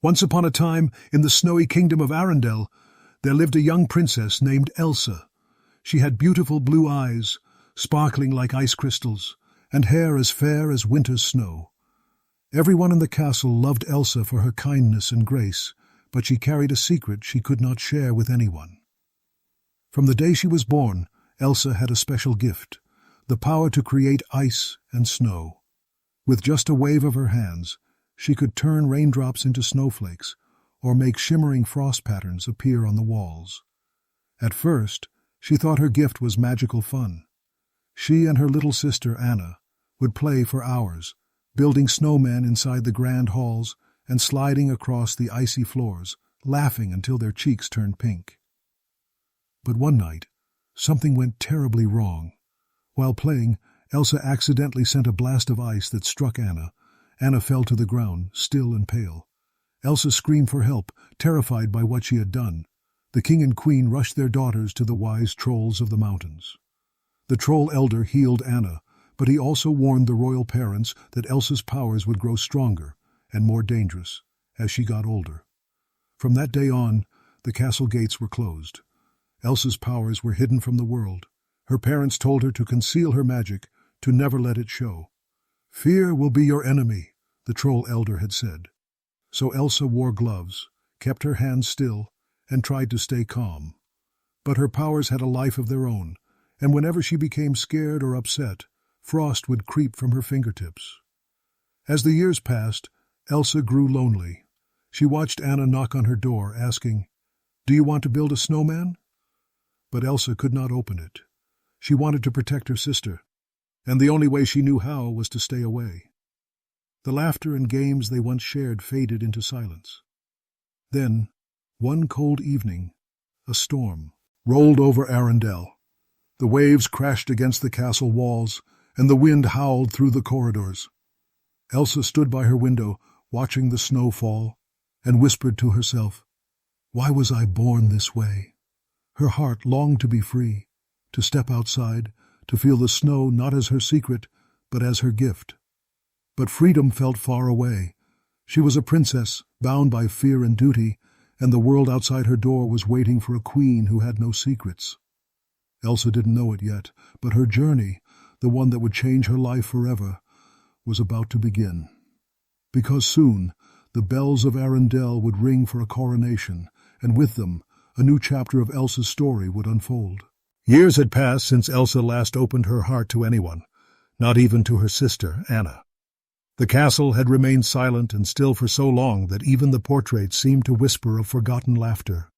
Once upon a time, in the snowy kingdom of Arendelle, there lived a young princess named Elsa. She had beautiful blue eyes, sparkling like ice crystals, and hair as fair as winter's snow. Everyone in the castle loved Elsa for her kindness and grace, but she carried a secret she could not share with anyone. From the day she was born, Elsa had a special gift, the power to create ice and snow. With just a wave of her hands, she could turn raindrops into snowflakes or make shimmering frost patterns appear on the walls. At first, she thought her gift was magical fun. She and her little sister Anna would play for hours, building snowmen inside the grand halls and sliding across the icy floors, laughing until their cheeks turned pink. But one night, something went terribly wrong. While playing, Elsa accidentally sent a blast of ice that struck Anna. Anna fell to the ground, still and pale. Elsa screamed for help, terrified by what she had done. The king and queen rushed their daughters to the wise trolls of the mountains. The troll elder healed Anna, but he also warned the royal parents that Elsa's powers would grow stronger and more dangerous as she got older. From that day on, the castle gates were closed. Elsa's powers were hidden from the world. Her parents told her to conceal her magic, to never let it show. "Fear will be your enemy," the troll elder had said. So Elsa wore gloves, kept her hands still, and tried to stay calm. But her powers had a life of their own, and whenever she became scared or upset, frost would creep from her fingertips. As the years passed, Elsa grew lonely. She watched Anna knock on her door, asking, "Do you want to build a snowman?" But Elsa could not open it. She wanted to protect her sister, and the only way she knew how was to stay away. The laughter and games they once shared faded into silence. Then, one cold evening, a storm rolled over Arendelle. The waves crashed against the castle walls, and the wind howled through the corridors. Elsa stood by her window, watching the snow fall, and whispered to herself, "Why was I born this way?" Her heart longed to be free, to step outside, to feel the snow not as her secret, but as her gift. But freedom felt far away. She was a princess, bound by fear and duty, and the world outside her door was waiting for a queen who had no secrets. Elsa didn't know it yet, but her journey, the one that would change her life forever, was about to begin. Because soon, the bells of Arendelle would ring for a coronation, and with them, a new chapter of Elsa's story would unfold. Years had passed since Elsa last opened her heart to anyone, not even to her sister, Anna. The castle had remained silent and still for so long that even the portraits seemed to whisper of forgotten laughter.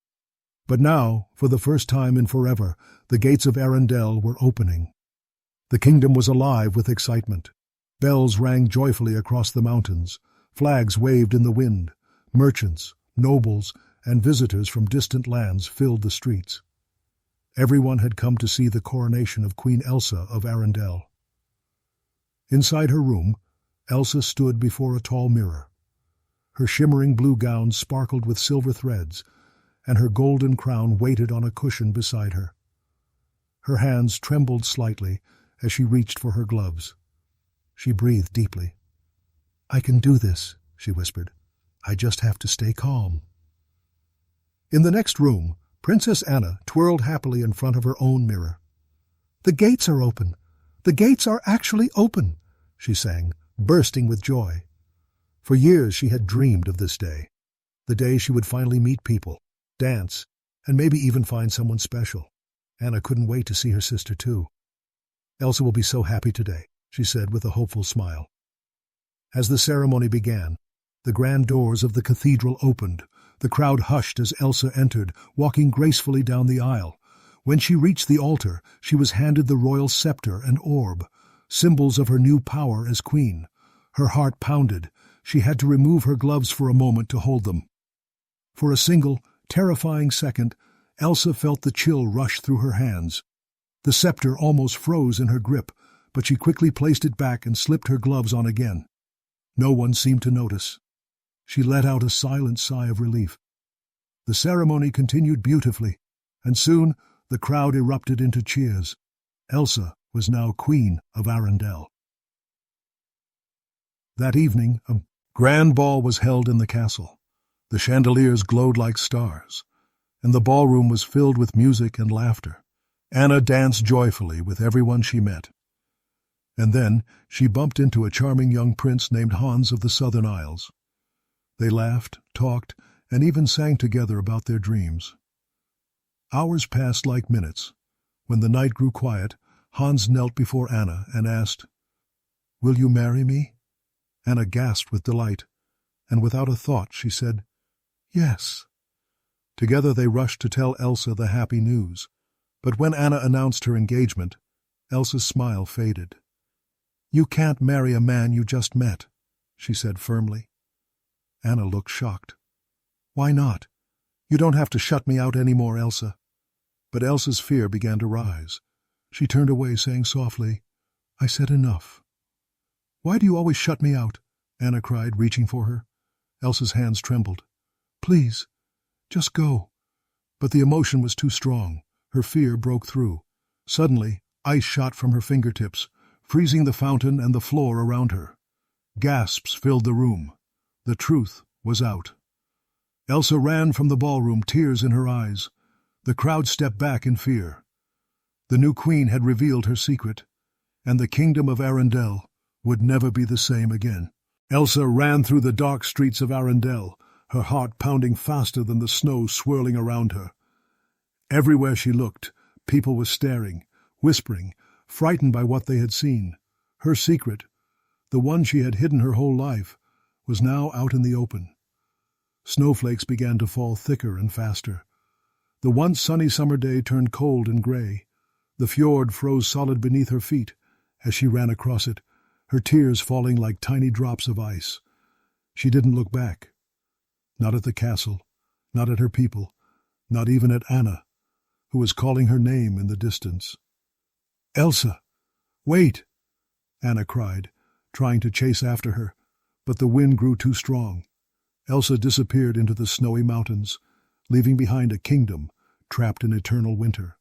But now, for the first time in forever, the gates of Arendelle were opening. The kingdom was alive with excitement. Bells rang joyfully across the mountains, flags waved in the wind, merchants, nobles, and visitors from distant lands filled the streets. Everyone had come to see the coronation of Queen Elsa of Arendelle. Inside her room, Elsa stood before a tall mirror. Her shimmering blue gown sparkled with silver threads, and her golden crown waited on a cushion beside her. Her hands trembled slightly as she reached for her gloves. She breathed deeply. "I can do this," she whispered. "I just have to stay calm." In the next room, Princess Anna twirled happily in front of her own mirror. "The gates are open! The gates are actually open!" she sang, bursting with joy. For years she had dreamed of this day, the day she would finally meet people, dance, and maybe even find someone special. Anna couldn't wait to see her sister too. "Elsa will be so happy today," she said with a hopeful smile. As the ceremony began, the grand doors of the cathedral opened. The crowd hushed as Elsa entered, walking gracefully down the aisle. When she reached the altar, she was handed the royal scepter and orb, symbols of her new power as queen. Her heart pounded. She had to remove her gloves for a moment to hold them. For a single, terrifying second, Elsa felt the chill rush through her hands. The scepter almost froze in her grip, but she quickly placed it back and slipped her gloves on again. No one seemed to notice. She let out a silent sigh of relief. The ceremony continued beautifully, and soon the crowd erupted into cheers. Elsa was now Queen of Arendelle. That evening, a grand ball was held in the castle. The chandeliers glowed like stars, and the ballroom was filled with music and laughter. Anna danced joyfully with everyone she met. And then she bumped into a charming young prince named Hans of the Southern Isles. They laughed, talked, and even sang together about their dreams. Hours passed like minutes. When the night grew quiet, Hans knelt before Anna and asked, "Will you marry me?" Anna gasped with delight, and without a thought she said, "Yes." Together they rushed to tell Elsa the happy news. But when Anna announced her engagement, Elsa's smile faded. "You can't marry a man you just met," she said firmly. Anna looked shocked. "Why not? You don't have to shut me out anymore, Elsa." But Elsa's fear began to rise. She turned away, saying softly, "I said enough." "Why do you always shut me out?" Anna cried, reaching for her. Elsa's hands trembled. "Please, just go." But the emotion was too strong. Her fear broke through. Suddenly, ice shot from her fingertips, freezing the fountain and the floor around her. Gasps filled the room. The truth was out. Elsa ran from the ballroom, tears in her eyes. The crowd stepped back in fear. The new queen had revealed her secret, and the kingdom of Arendelle would never be the same again. Elsa ran through the dark streets of Arendelle, her heart pounding faster than the snow swirling around her. Everywhere she looked, people were staring, whispering, frightened by what they had seen. Her secret, the one she had hidden her whole life, was now out in the open. Snowflakes began to fall thicker and faster. The once sunny summer day turned cold and gray. The fjord froze solid beneath her feet as she ran across it, her tears falling like tiny drops of ice. She didn't look back. Not at the castle, not at her people, not even at Anna, who was calling her name in the distance. "Elsa! Wait!" Anna cried, trying to chase after her, but the wind grew too strong. Elsa disappeared into the snowy mountains, leaving behind a kingdom trapped in eternal winter.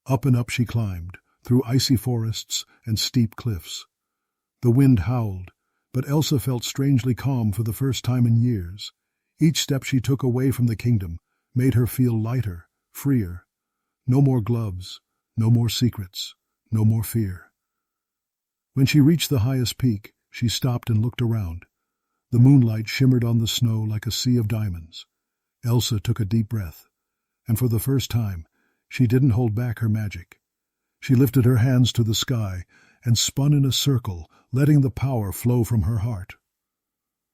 Up and up she climbed, through icy forests and steep cliffs. The wind howled, but Elsa felt strangely calm for the first time in years. Each step she took away from the kingdom made her feel lighter, freer. No more gloves, no more secrets, no more fear. When she reached the highest peak, she stopped and looked around. The moonlight shimmered on the snow like a sea of diamonds. Elsa took a deep breath, and for the first time, she didn't hold back her magic. She lifted her hands to the sky and spun in a circle, letting the power flow from her heart.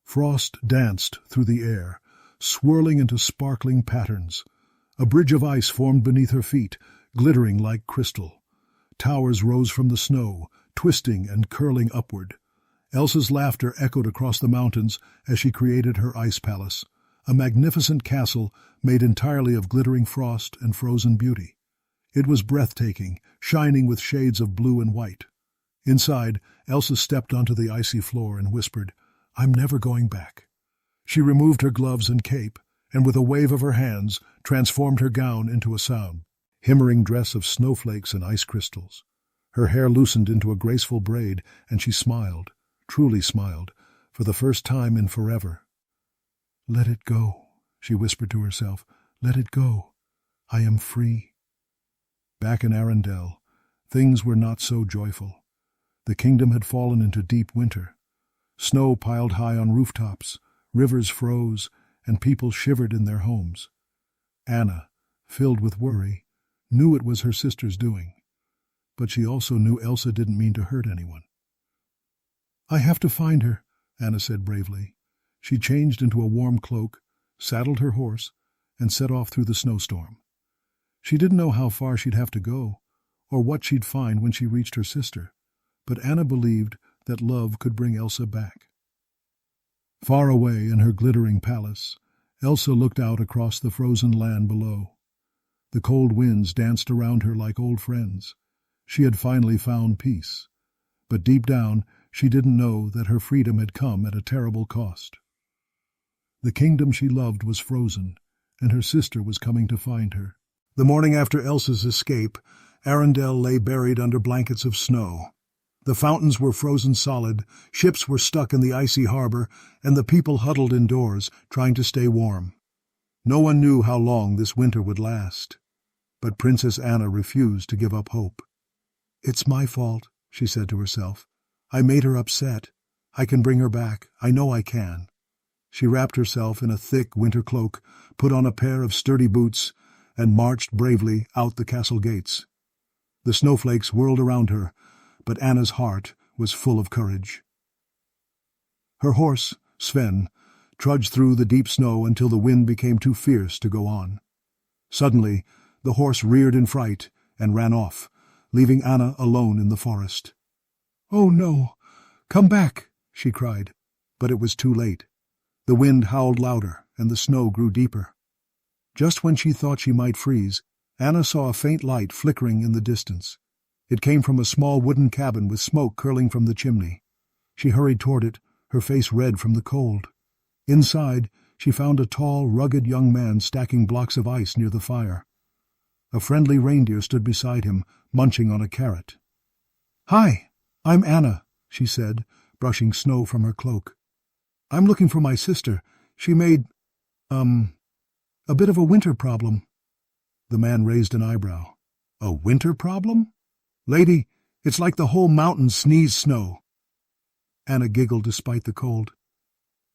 Frost danced through the air, swirling into sparkling patterns. A bridge of ice formed beneath her feet, glittering like crystal. Towers rose from the snow, twisting and curling upward. Elsa's laughter echoed across the mountains as she created her ice palace, a magnificent castle made entirely of glittering frost and frozen beauty. It was breathtaking, shining with shades of blue and white. Inside, Elsa stepped onto the icy floor and whispered, "I'm never going back." She removed her gloves and cape, and with a wave of her hands, transformed her gown into a shimmering dress of snowflakes and ice crystals. Her hair loosened into a graceful braid, and she smiled, truly smiled, for the first time in forever. "Let it go," she whispered to herself. "Let it go. I am free." Back in Arendelle, things were not so joyful. The kingdom had fallen into deep winter. Snow piled high on rooftops, rivers froze, and people shivered in their homes. Anna, filled with worry, knew it was her sister's doing. But she also knew Elsa didn't mean to hurt anyone. "I have to find her," Anna said bravely. She changed into a warm cloak, saddled her horse, and set off through the snowstorm. She didn't know how far she'd have to go, or what she'd find when she reached her sister, but Anna believed that love could bring Elsa back. Far away in her glittering palace, Elsa looked out across the frozen land below. The cold winds danced around her like old friends. She had finally found peace. But deep down, she didn't know that her freedom had come at a terrible cost. The kingdom she loved was frozen, and her sister was coming to find her. The morning after Elsa's escape, Arendelle lay buried under blankets of snow. The fountains were frozen solid, ships were stuck in the icy harbor, and the people huddled indoors, trying to stay warm. No one knew how long this winter would last. But Princess Anna refused to give up hope. "It's my fault," she said to herself. "I made her upset. I can bring her back. I know I can." She wrapped herself in a thick winter cloak, put on a pair of sturdy boots, and marched bravely out the castle gates. The snowflakes whirled around her, but Anna's heart was full of courage. Her horse, Sven, trudged through the deep snow until the wind became too fierce to go on. Suddenly, the horse reared in fright and ran off, leaving Anna alone in the forest. "Oh no! Come back!" she cried, but it was too late. The wind howled louder, and the snow grew deeper. Just when she thought she might freeze, Anna saw a faint light flickering in the distance. It came from a small wooden cabin with smoke curling from the chimney. She hurried toward it, her face red from the cold. Inside, she found a tall, rugged young man stacking blocks of ice near the fire. A friendly reindeer stood beside him, munching on a carrot. "Hi, I'm Anna," she said, brushing snow from her cloak. "I'm looking for my sister. She made, a bit of a winter problem." The man raised an eyebrow. "A winter problem? Lady, it's like the whole mountain sneezed snow." Anna giggled despite the cold.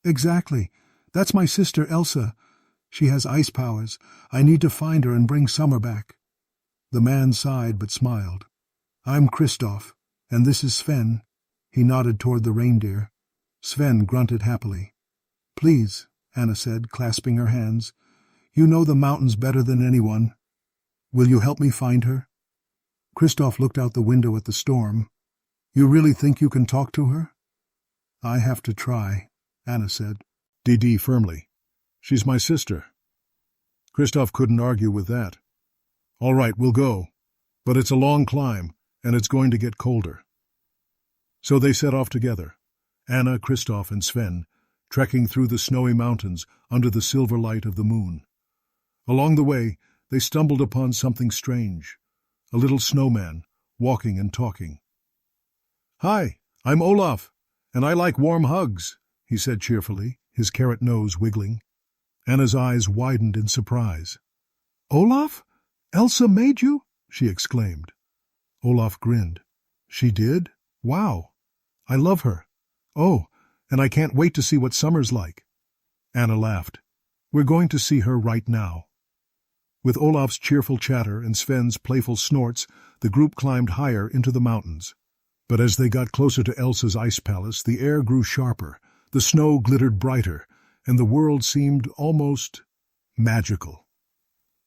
"Exactly. That's my sister Elsa. She has ice powers. I need to find her and bring summer back." The man sighed but smiled. "I'm Kristoff, and this is Sven." He nodded toward the reindeer. Sven grunted happily. "Please," Anna said, clasping her hands. "You know the mountains better than anyone. Will you help me find her?" Kristoff looked out the window at the storm. "You really think you can talk to her?" "I have to try," Anna said. Dee firmly. "She's my sister." Kristoff couldn't argue with that. "All right, we'll go. But it's a long climb, and it's going to get colder." So they set off together, Anna, Kristoff, and Sven, trekking through the snowy mountains under the silver light of the moon. Along the way, they stumbled upon something strange, a little snowman, walking and talking. "Hi, I'm Olaf, and I like warm hugs," he said cheerfully, his carrot nose wiggling. Anna's eyes widened in surprise. "Olaf? Elsa made you?" she exclaimed. Olaf grinned. "She did? Wow! I love her. Oh, and I can't wait to see what summer's like." Anna laughed. "We're going to see her right now." With Olaf's cheerful chatter and Sven's playful snorts, the group climbed higher into the mountains. But as they got closer to Elsa's ice palace, the air grew sharper, the snow glittered brighter, and the world seemed almost magical.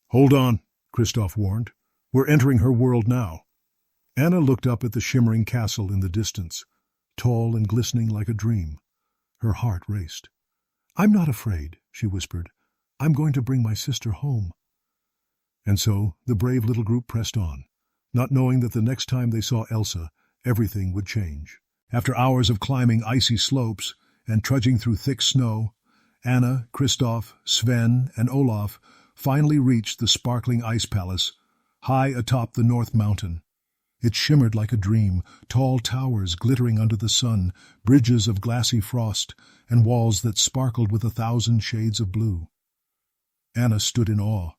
"Hold on," Kristoff warned. "We're entering her world now." Anna looked up at the shimmering castle in the distance, tall and glistening like a dream. Her heart raced. "I'm not afraid," she whispered. "I'm going to bring my sister home." And so the brave little group pressed on, not knowing that the next time they saw Elsa, everything would change. After hours of climbing icy slopes and trudging through thick snow, Anna, Kristoff, Sven, and Olaf finally reached the sparkling ice palace, high atop the North Mountain. It shimmered like a dream, tall towers glittering under the sun, bridges of glassy frost, and walls that sparkled with 1,000 shades of blue. Anna stood in awe.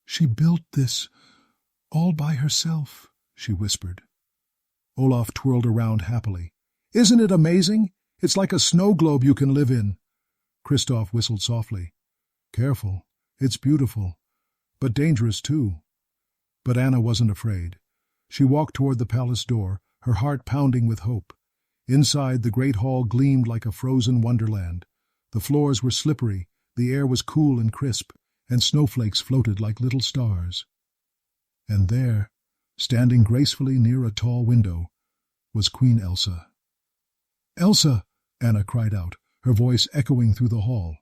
"She built this all by herself," she whispered. Olaf twirled around happily. "Isn't it amazing? It's like a snow globe you can live in." Kristoff whistled softly. "Careful. It's beautiful, but dangerous too." But Anna wasn't afraid. She walked toward the palace door, her heart pounding with hope. Inside, the great hall gleamed like a frozen wonderland. The floors were slippery, the air was cool and crisp, and snowflakes floated like little stars. And there, standing gracefully near a tall window, was Queen Elsa. "Elsa!" Anna cried out, her voice echoing through the hall.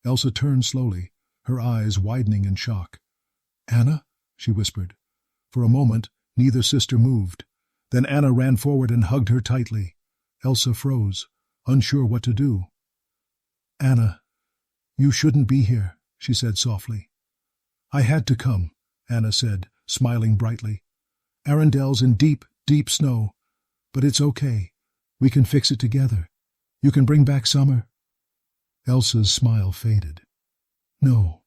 Elsa turned slowly, her eyes widening in shock. "Anna?" she whispered. For a moment, neither sister moved. Then Anna ran forward and hugged her tightly. Elsa froze, unsure what to do. "Anna, you shouldn't be here," she said softly. "I had to come," Anna said, smiling brightly. "Arendelle's in deep, deep snow. But it's okay. We can fix it together. You can bring back summer." Elsa's smile faded. "No,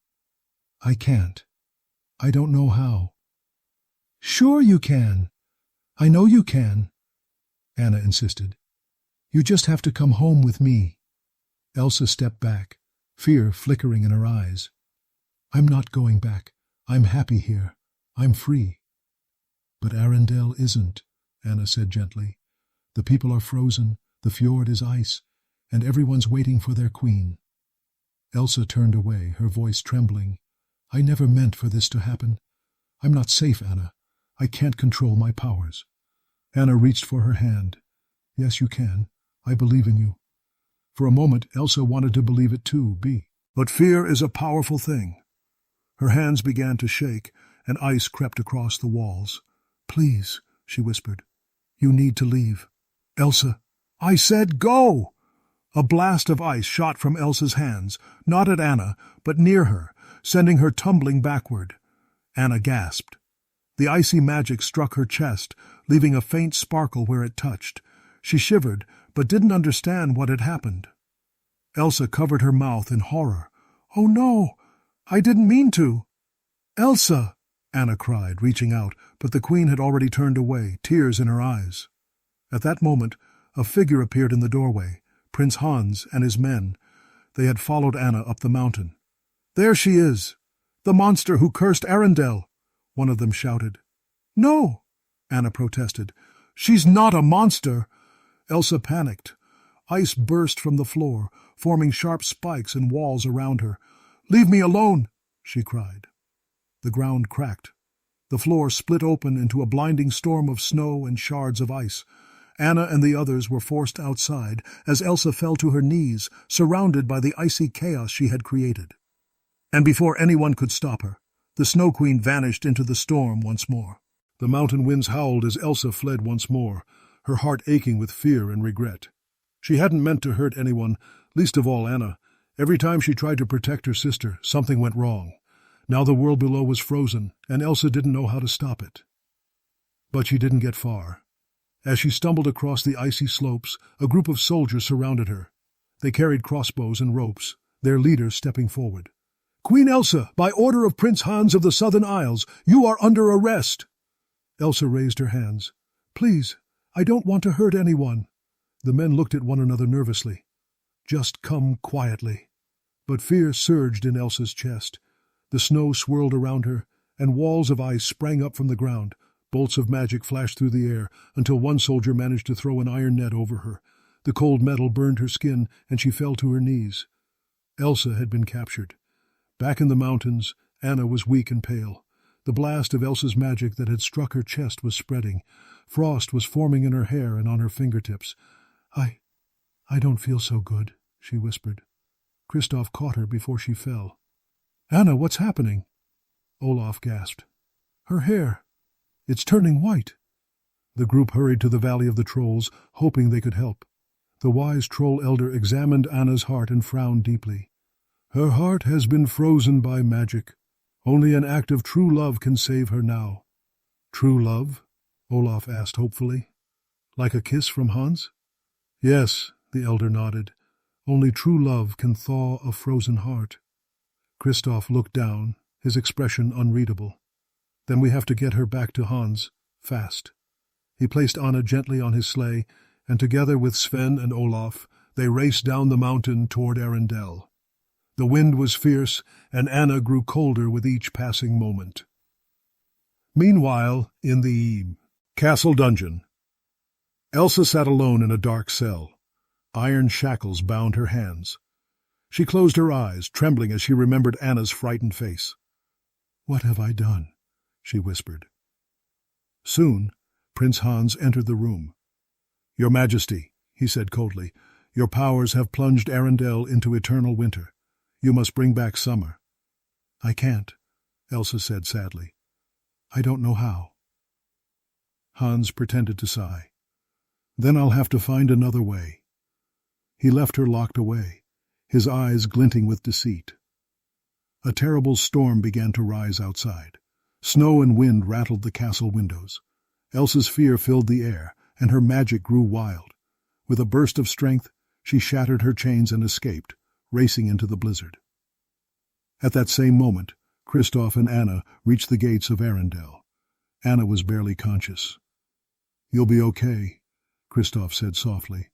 I can't. I don't know how." "Sure you can. I know you can," Anna insisted. "You just have to come home with me." Elsa stepped back, fear flickering in her eyes. "I'm not going back. I'm happy here. I'm free." "But Arendelle isn't," Anna said gently. "The people are frozen, the fjord is ice, and everyone's waiting for their queen." Elsa turned away, her voice trembling. "I never meant for this to happen. I'm not safe, Anna. I can't control my powers." Anna reached for her hand. "Yes, you can. I believe in you." For a moment, Elsa wanted to believe it too, But fear is a powerful thing. Her hands began to shake, and ice crept across the walls. "Please," she whispered. "You need to leave." "Elsa, I said go!" A blast of ice shot from Elsa's hands, not at Anna, but near her, sending her tumbling backward. Anna gasped. The icy magic struck her chest, leaving a faint sparkle where it touched. She shivered, but didn't understand what had happened. Elsa covered her mouth in horror. "Oh no! I didn't mean to!" "Elsa!" Anna cried, reaching out, but the queen had already turned away, tears in her eyes. At that moment, a figure appeared in the doorway, Prince Hans and his men. They had followed Anna up the mountain. "There she is! The monster who cursed Arendelle!" one of them shouted. "No!" Anna protested. "She's not a monster!" Elsa panicked. Ice burst from the floor, forming sharp spikes and walls around her. "Leave me alone!" she cried. The ground cracked. The floor split open into a blinding storm of snow and shards of ice. Anna and the others were forced outside as Elsa fell to her knees, surrounded by the icy chaos she had created. And before anyone could stop her, the Snow Queen vanished into the storm once more. The mountain winds howled as Elsa fled once more, her heart aching with fear and regret. She hadn't meant to hurt anyone, least of all Anna. Every time she tried to protect her sister, something went wrong. Now the world below was frozen, and Elsa didn't know how to stop it. But she didn't get far. As she stumbled across the icy slopes, a group of soldiers surrounded her. They carried crossbows and ropes, their leader stepping forward. "Queen Elsa, by order of Prince Hans of the Southern Isles, you are under arrest!" Elsa raised her hands. "Please, I don't want to hurt anyone." The men looked at one another nervously. "Just come quietly." But fear surged in Elsa's chest. The snow swirled around her, and walls of ice sprang up from the ground. Bolts of magic flashed through the air, until one soldier managed to throw an iron net over her. The cold metal burned her skin, and she fell to her knees. Elsa had been captured. Back in the mountains, Anna was weak and pale. The blast of Elsa's magic that had struck her chest was spreading. Frost was forming in her hair and on her fingertips. I don't feel so good," she whispered. Kristoff caught her before she fell. "Anna, what's happening?" Olaf gasped. "Her hair. It's turning white." The group hurried to the Valley of the Trolls, hoping they could help. The wise troll elder examined Anna's heart and frowned deeply. "Her heart has been frozen by magic. Only an act of true love can save her now." "True love?" Olaf asked hopefully. "Like a kiss from Hans?" "Yes," the elder nodded. "Only true love can thaw a frozen heart." Kristoff looked down, his expression unreadable. "Then we have to get her back to Hans, fast." He placed Anna gently on his sleigh, and together with Sven and Olaf, they raced down the mountain toward Arendelle. The wind was fierce, and Anna grew colder with each passing moment. Meanwhile, in the castle dungeon, Elsa sat alone in a dark cell. Iron shackles bound her hands. She closed her eyes, trembling as she remembered Anna's frightened face. "What have I done?" she whispered. Soon, Prince Hans entered the room. "Your Majesty," he said coldly, "your powers have plunged Arendelle into eternal winter. You must bring back summer." "I can't," Elsa said sadly. "I don't know how." Hans pretended to sigh. "Then I'll have to find another way." He left her locked away, his eyes glinting with deceit. A terrible storm began to rise outside. Snow and wind rattled the castle windows. Elsa's fear filled the air, and her magic grew wild. With a burst of strength, she shattered her chains and escaped, racing into the blizzard. At that same moment, Kristoff and Anna reached the gates of Arendelle. Anna was barely conscious. "You'll be okay," Kristoff said softly.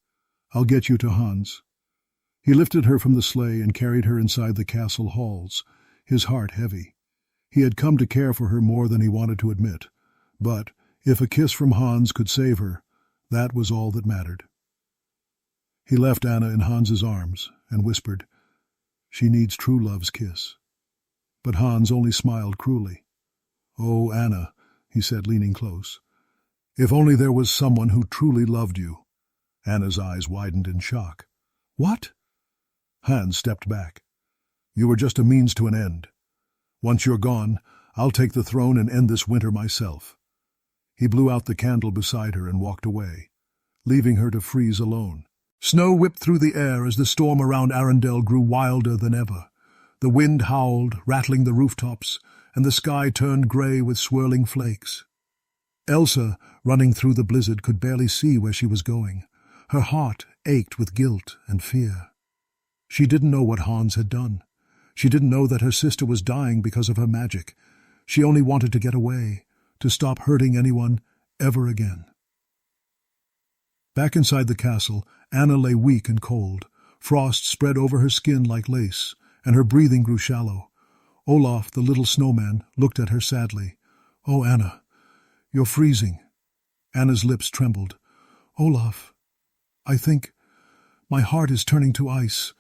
"I'll get you to Hans." He lifted her from the sleigh and carried her inside the castle halls, his heart heavy. He had come to care for her more than he wanted to admit, but if a kiss from Hans could save her, that was all that mattered. He left Anna in Hans's arms and whispered, "She needs true love's kiss." But Hans only smiled cruelly. "Oh, Anna," he said, leaning close, "if only there was someone who truly loved you." Anna's eyes widened in shock. "What?" Hans stepped back. "You were just a means to an end. Once you're gone, I'll take the throne and end this winter myself." He blew out the candle beside her and walked away, leaving her to freeze alone. Snow whipped through the air as the storm around Arendelle grew wilder than ever. The wind howled, rattling the rooftops, and the sky turned gray with swirling flakes. Elsa, running through the blizzard, could barely see where she was going. Her heart ached with guilt and fear. She didn't know what Hans had done. She didn't know that her sister was dying because of her magic. She only wanted to get away, to stop hurting anyone ever again. Back inside the castle, Anna lay weak and cold. Frost spread over her skin like lace, and her breathing grew shallow. Olaf, the little snowman, looked at her sadly. "Oh, Anna, you're freezing." Anna's lips trembled. "Olaf, I think my heart is turning to ice."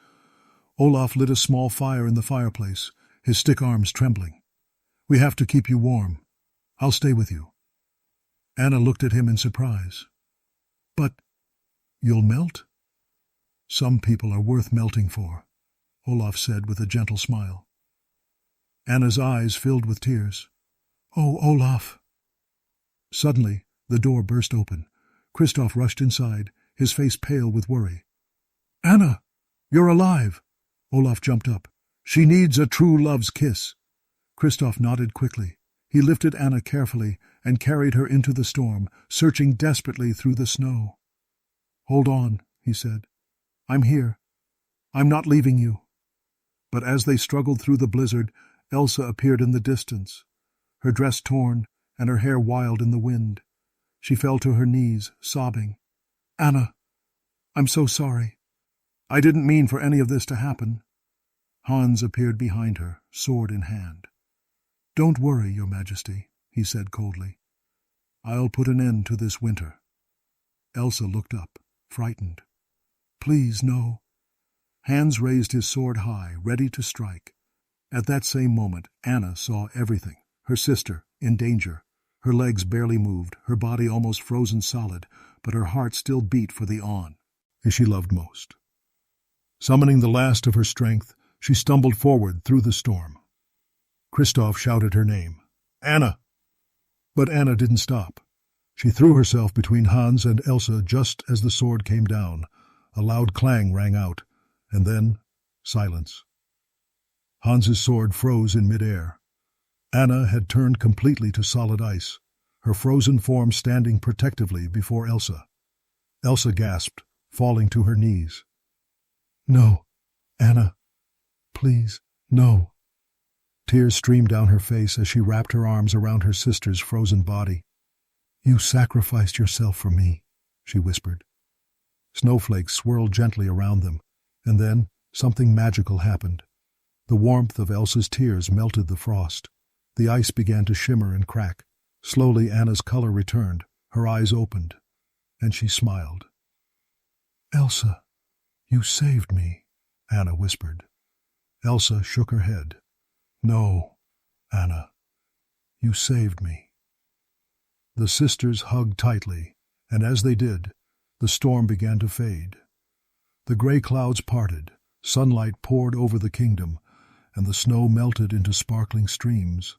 Olaf lit a small fire in the fireplace, his stick arms trembling. "We have to keep you warm. I'll stay with you." Anna looked at him in surprise. "But you'll melt?" "Some people are worth melting for," Olaf said with a gentle smile. Anna's eyes filled with tears. "Oh, Olaf." Suddenly, the door burst open. Kristoff rushed inside, his face pale with worry. "Anna, you're alive!" Olaf jumped up. "She needs a true love's kiss." Kristoff nodded quickly. He lifted Anna carefully and carried her into the storm, searching desperately through the snow. "Hold on," he said. "I'm here. I'm not leaving you." But as they struggled through the blizzard, Elsa appeared in the distance, her dress torn and her hair wild in the wind. She fell to her knees, sobbing. "Anna, I'm so sorry. I didn't mean for any of this to happen." Hans appeared behind her, sword in hand. "Don't worry, Your Majesty," he said coldly. "I'll put an end to this winter." Elsa looked up, frightened. "Please, no." Hans raised his sword high, ready to strike. At that same moment, Anna saw everything. Her sister, in danger. Her legs barely moved, her body almost frozen solid, but her heart still beat for the On, as she loved most. Summoning the last of her strength, she stumbled forward through the storm. Kristoff shouted her name. "Anna!" But Anna didn't stop. She threw herself between Hans and Elsa just as the sword came down. A loud clang rang out, and then silence. Hans's sword froze in midair. Anna had turned completely to solid ice, her frozen form standing protectively before Elsa. Elsa gasped, falling to her knees. "No, Anna, please, no." Tears streamed down her face as she wrapped her arms around her sister's frozen body. "You sacrificed yourself for me," she whispered. Snowflakes swirled gently around them, and then something magical happened. The warmth of Elsa's tears melted the frost. The ice began to shimmer and crack. Slowly Anna's color returned, her eyes opened, and she smiled. "Elsa, you saved me," Anna whispered. Elsa shook her head. "No, Anna, you saved me." The sisters hugged tightly, and as they did, the storm began to fade. The gray clouds parted, sunlight poured over the kingdom, and the snow melted into sparkling streams.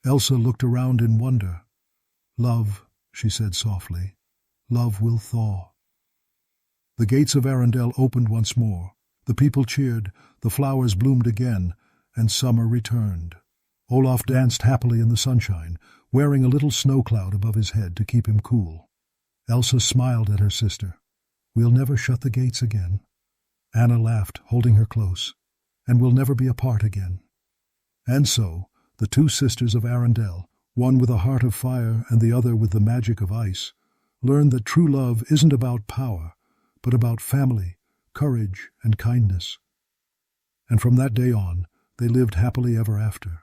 Elsa looked around in wonder. "Love," she said softly, "love will thaw." The gates of Arendelle opened once more. The people cheered, the flowers bloomed again, and summer returned. Olaf danced happily in the sunshine, wearing a little snow cloud above his head to keep him cool. Elsa smiled at her sister. "We'll never shut the gates again." Anna laughed, holding her close. "And we'll never be apart again." And so, the two sisters of Arendelle, one with a heart of fire and the other with the magic of ice, learned that true love isn't about power, but about family, courage, and kindness. And from that day on, they lived happily ever after.